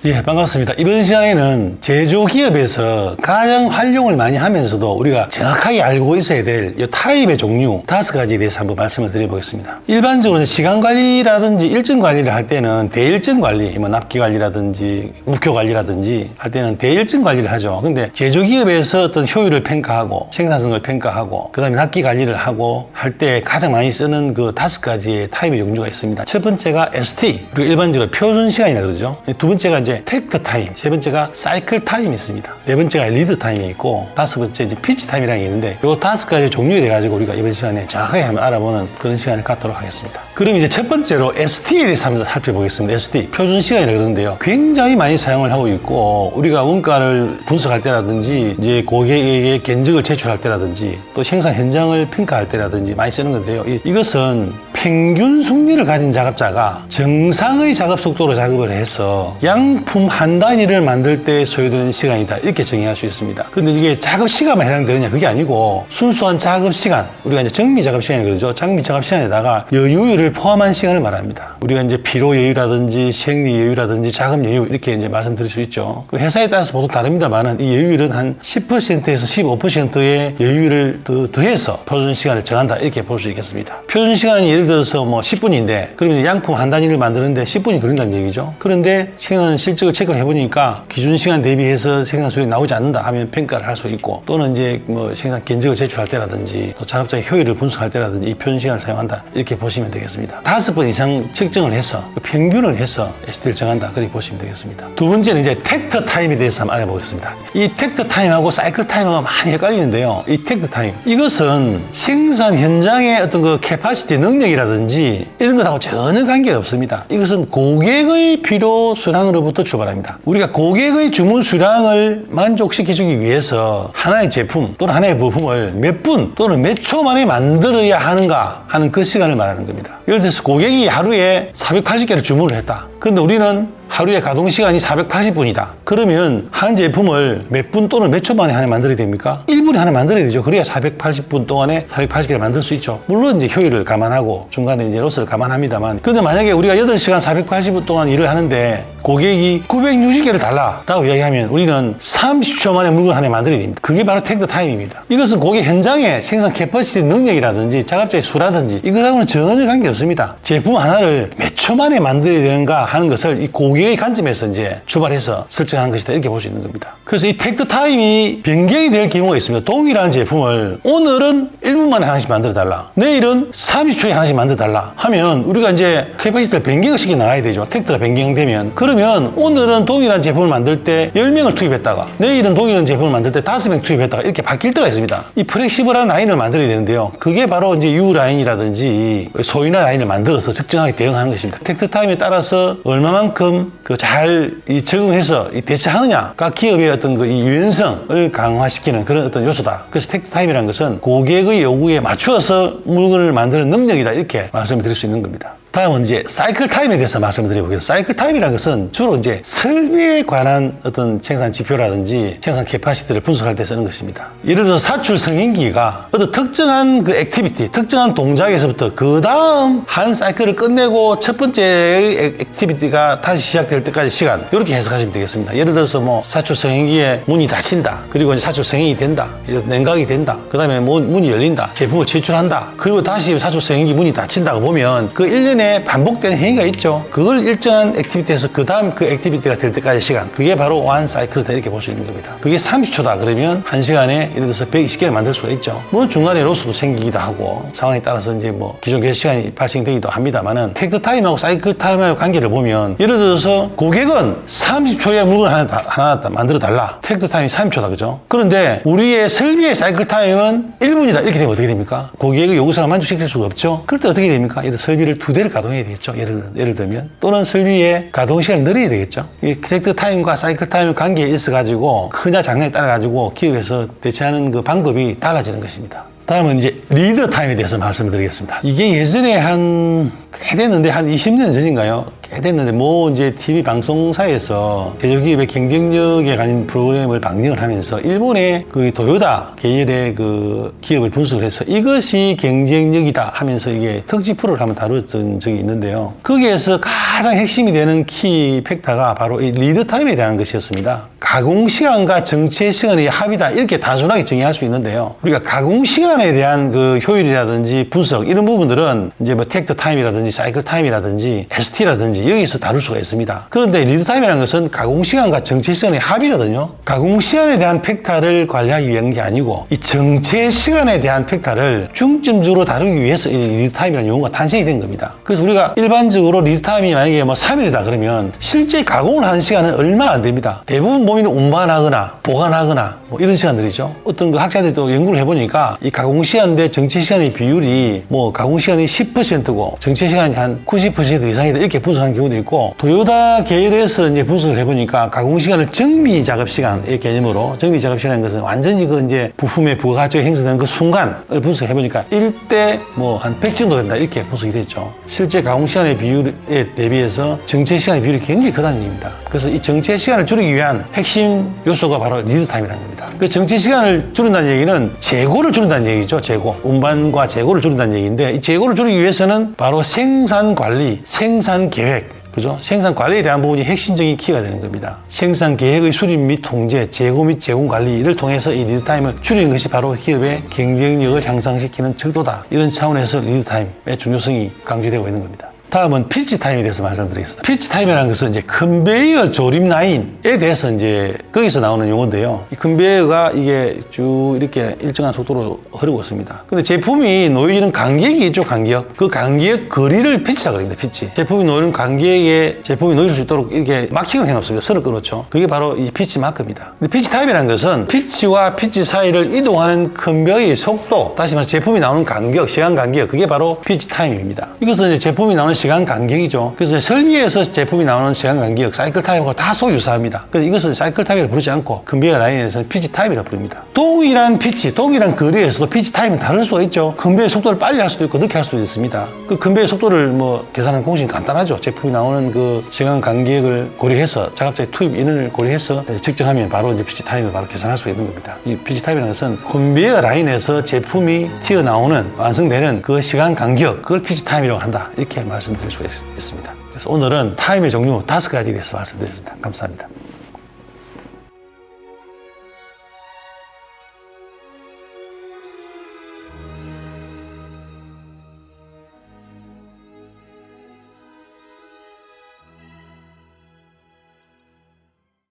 예, 반갑습니다. 이번 시간에는 제조기업에서 가장 활용을 많이 하면서도 우리가 정확하게 알고 있어야 될 이 타입의 종류 5가지에 대해서 한번 말씀을 드려보겠습니다. 일반적으로 시간 관리라든지 일정 관리를 할 때는 대일정 관리, 뭐 납기 관리라든지 목표 관리라든지 할 때는 대일정 관리를 하죠. 근데 제조기업에서 어떤 효율을 평가하고 생산성을 평가하고 그 다음에 납기 관리를 하고 할 때 가장 많이 쓰는 그 5가지의 타입의 종류가 있습니다. 첫 번째가 ST, 그리고 일반적으로 표준 시간이라 그러죠. 두 번째가 이제 텍트 타임, 세 번째가 사이클 타임이 있습니다. 네 번째가 리드 타임이 있고, 다섯 번째 이제 피치 타임이라는 게 있는데, 요 5가지 종류에 대해 가지고 우리가 이번 시간에 정확하게 한번 알아보는 그런 시간을 갖도록 하겠습니다. 그럼 이제 첫 번째로 ST에 대해서 한번 살펴보겠습니다. ST, 표준 시간이라 그러는데요. 굉장히 많이 사용을 하고 있고, 우리가 원가를 분석할 때라든지, 이제 고객에게 견적을 제출할 때라든지, 또 생산 현장을 평가할 때라든지 많이 쓰는 건데요. 이것은 평균 숙련을 가진 작업자가 정상의 작업 속도로 작업을 해서 양품 한 단위를 만들 때 소요되는 시간이다, 이렇게 정의할 수 있습니다. 근데 이게 작업 시간만 해당되느냐, 그게 아니고 순수한 작업 시간, 우리가 이제 정미 작업 시간이 그러죠. 장미 작업 시간에다가 여유를 포함한 시간을 말합니다. 우리가 이제 피로 여유라든지 생리 여유라든지 작업 여유, 이렇게 이제 말씀드릴 수 있죠. 그 회사에 따라서 보통 다릅니다만은 이 여유율은 한 10%에서 15%의 여유를 더해서 표준 시간을 정한다, 이렇게 볼 수 있겠습니다. 표준 시간이 예를 들어서 뭐 10분인데 그러면 양품 한 단위를 만드는데 10분이 걸린다는 얘기죠. 그런데 생산 실적을 체크를 해보니까 기준 시간 대비해서 생산 수익이 나오지 않는다 하면 평가를 할 수 있고, 또는 이제 뭐 생산 견적을 제출할 때라든지 또 작업자의 효율을 분석할 때라든지 이 표준 시간을 사용한다, 이렇게 보시면 되겠습니다. 5번 이상 측정을 해서 평균을 해서 ST를 정한다, 그렇게 보시면 되겠습니다. 두 번째는 이제 텍트 타임에 대해서 한번 알아보겠습니다. 이 텍트 타임하고 사이클 타임하고 많이 헷갈리는데요. 이 텍트 타임, 이것은 생산 현장의 어떤 그 캐파시티 능력이라든지 이런 것하고 전혀 관계가 없습니다. 이것은 고객의 필요 수량으로부터 출발합니다. 우리가 고객의 주문 수량을 만족시켜주기 위해서 하나의 제품 또는 하나의 부품을 몇 분 또는 몇 초 만에 만들어야 하는가 하는 그 시간을 말하는 겁니다. 예를 들어서 고객이 하루에 480개를 주문을 했다. 그런데 우리는 하루에 가동시간이 480분이다. 그러면 한 제품을 몇 분 또는 몇 초 만에 하나 만들어야 됩니까? 1분에 하나 만들어야 되죠. 그래야 480분 동안에 480개를 만들 수 있죠. 물론 이제 효율을 감안하고 중간에 이제 로스를 감안합니다만, 근데 만약에 우리가 8시간 480분 동안 일을 하는데 고객이 960개를 달라라고 이야기하면 우리는 30초 만에 물건 하나 만들어야 됩니다. 그게 바로 텍트 타임입니다. 이것은 고객 현장의 생산 캐퍼시티 능력이라든지 작업자의 수라든지 이것하고는 전혀 관계없습니다. 제품 하나를 몇 초 만에 만들어야 되는가 하는 것을 이 고객의 관점에서 이제 출발해서 설정하는 것이다, 이렇게 볼 수 있는 겁니다. 그래서 이 텍트 타임이 변경이 될 경우가 있습니다. 동일한 제품을 오늘은 1분 만에 하나씩 만들어 달라, 내일은 30초에 하나씩 만들어 달라 하면 우리가 이제 캐퍼시티를 변경을 시켜 나가야 되죠. 텍트가 변경되면. 그러면 오늘은 동일한 제품을 만들 때 10명을 투입했다가 내일은 동일한 제품을 만들 때 5명 투입했다가 이렇게 바뀔 때가 있습니다. 이 플렉시블한 라인을 만들어야 되는데요. 그게 바로 이제 U 라인이라든지 소인화 라인을 만들어서 적정하게 대응하는 것입니다. 텍트 타임에 따라서 얼마만큼 잘 적응해서 대처하느냐가 기업의 어떤 이 유연성을 강화시키는 그런 어떤 요소다. 그래서 텍트 타임이라는 것은 고객의 요구에 맞추어서 물건을 만드는 능력이다, 이렇게 말씀을 드릴 수 있는 겁니다. 다음은 이제 사이클 타임에 대해서 말씀을 드려보겠습니다. 사이클 타임이라는 것은 주로 이제 설비에 관한 어떤 생산 지표라든지 생산 캐파시티를 분석할 때 쓰는 것입니다. 예를 들어서 사출 승인기가 어떤 특정한 그 액티비티, 특정한 동작에서부터 그 다음 한 사이클을 끝내고 첫 번째의 액티비티가 다시 시작될 때까지 시간, 이렇게 해석하시면 되겠습니다. 예를 들어서 뭐 사출 승인기에 문이 닫힌다, 그리고 이제 사출 승인이 된다, 냉각이 된다, 그 다음에 문이 열린다, 제품을 제출한다, 그리고 다시 사출 승인기 문이 닫힌다고 보면 그 1년에 반복되는 행위가 있죠. 그걸 일정한 액티비티에서 그 다음 그 액티비티가 될 때까지 시간, 그게 바로 원 사이클이다, 이렇게 볼 수 있는 겁니다. 그게 30초다 그러면 1시간에 예를 들어서 120개를 만들 수가 있죠. 물론 중간에 로스도 생기기도 하고 상황에 따라서 이제 뭐 기존 계속 시간이 발생되기도 합니다만은 텍트 타임하고 사이클 타임하고 관계를 보면 예를 들어서 고객은 30초에 물건 하나 만들어 달라. 텍트 타임이 30초다, 그죠? 그런데 우리의 설비의 사이클 타임은 1분이다, 이렇게 되면 어떻게 됩니까? 고객의 요구사항을 만족시킬 수가 없죠. 그럴 때 어떻게 됩니까? 예를 들어 설비를 2대를 가동해야 되겠죠. 예를 들면. 또는 설비의 가동 시간을 늘려야 되겠죠. 이 텍트 타임과 사이클 타임 관계에 있어가지고 크냐 작냐에 따라가지고 기업에서 대처하는 그 방법이 달라지는 것입니다. 다음은 이제 리드 타임에 대해서 말씀을 드리겠습니다. 이게 예전에 꽤 됐는데 한 20년 전인가요? 꽤 됐는데 뭐 이제 TV 방송사에서 제조기업의 경쟁력에 관한 프로그램을 방영을 하면서 일본의 그 도요타 계열의 그 기업을 분석을 해서 이것이 경쟁력이다 하면서 이게 특집 프로를 한번 다뤘던 적이 있는데요. 거기에서 가장 핵심이 되는 키 팩터가 바로 이 리드 타임에 대한 것이었습니다. 가공 시간과 정체 시간의 합이다 이렇게 단순하게 정의할 수 있는데요. 우리가 가공 시간에 대한 그 효율이라든지 분석 이런 부분들은 이제 뭐 텍트 타임이라든지 사이클 타임이라든지 ST라든지 여기서 다룰 수가 있습니다. 그런데 리드 타임이라는 것은 가공 시간과 정체 시간의 합이거든요. 가공 시간에 대한 팩터를 관리하기 위한 게 아니고 이 정체 시간에 대한 팩터를 중점적으로 다루기 위해서 이 리드 타임이라는 용어가 탄생이 된 겁니다. 그래서 우리가 일반적으로 리드 타임이 만약에 뭐 3일이다 그러면 실제 가공을 하는 시간은 얼마 안 됩니다. 대부분 보면 운반하거나 보관하거나 뭐 이런 시간들이죠. 어떤 그 학자들이 또 연구를 해보니까 이 가공 시간 대 정체 시간의 비율이 뭐 가공 시간이 10%고 정체 시간이 한 90% 이상이다 이렇게 분석하는 경우도 있고, 도요타 계열에서 이제 분석을 해보니까 가공 시간을 정미 작업 시간의 개념으로, 정미 작업 시간인 것은 완전히 그 이제 부품의 부가가치가 형성되는 그 순간을 분석해보니까 1대 뭐 한 100 정도 된다 이렇게 분석이 됐죠. 실제 가공 시간의 비율에 대비해서 정체 시간의 비율이 굉장히 크다는 얘기입니다. 그래서 이 정체 시간을 줄이기 위한 핵심 요소가 바로 리드 타임이라는 겁니다. 그 정체 시간을 줄인다는 얘기는 재고를 줄인다는 얘기죠. 재고. 운반과 재고를 줄인다는 얘기인데, 이 재고를 줄이기 위해서는 바로 생산 관리, 생산 계획, 그죠? 생산 관리에 대한 부분이 핵심적인 키가 되는 겁니다. 생산 계획의 수립 및 통제, 재고 및 제공 관리를 통해서 이 리드 타임을 줄이는 것이 바로 기업의 경쟁력을 향상시키는 척도다. 이런 차원에서 리드 타임의 중요성이 강조되고 있는 겁니다. 다음은 필치 타임에 대해서 말씀드리겠습니다. 필치 타임이라는 것은 이제 컨베이어 조립 라인에 대해서 이제 거기서 나오는 용어인데요. 이 컨베이어가 이게 쭉 이렇게 일정한 속도로 흐르고 있습니다. 근데 제품이 놓여지는 간격이 있죠, 간격. 그 간격 거리를 필치라 그럽니다, 필치. 제품이 놓이는 간격에 제품이 놓일 수 있도록 이렇게 마킹을 해놓습니다. 선을 끊었죠. 그게 바로 이 필치 마크입니다. 근데 필치 타임이라는 것은 필치와 필치 사이를 이동하는 컨베이어의 속도, 다시 말해서 제품이 나오는 간격, 시간 간격, 그게 바로 필치 타임입니다. 이것은 이제 제품이 나오는 시간 간격이죠. 그래서 설비에서 제품이 나오는 시간 간격, 사이클 타임하고 다소 유사합니다. 그래서 이것은 사이클 타임이라고 부르지 않고 컨베이어 라인에서는 피치 타임이라고 부릅니다. 동일한 피치, 동일한 거리에서도 피치 타임은 다를 수가 있죠. 컨베이어 속도를 빨리 할 수도 있고 늦게 할 수도 있습니다. 그 컨베이어 속도를 뭐 계산하는 공식은 간단하죠. 제품이 나오는 그 시간 간격을 고려해서 작업자의 투입 인원을 고려해서 측정하면 바로 이제 피치 타임을 바로 계산할 수 있는 겁니다. 이 피치 타임이라는 것은 컨베이어 라인에서 제품이 튀어나오는, 완성되는 그 시간 간격, 그걸 피치 타임이라고 한다. 이렇게 말씀드릴 수가 있습니다. 그래서 오늘은 타임의 종류 5가지에 대해서 말씀드렸습니다. 감사합니다.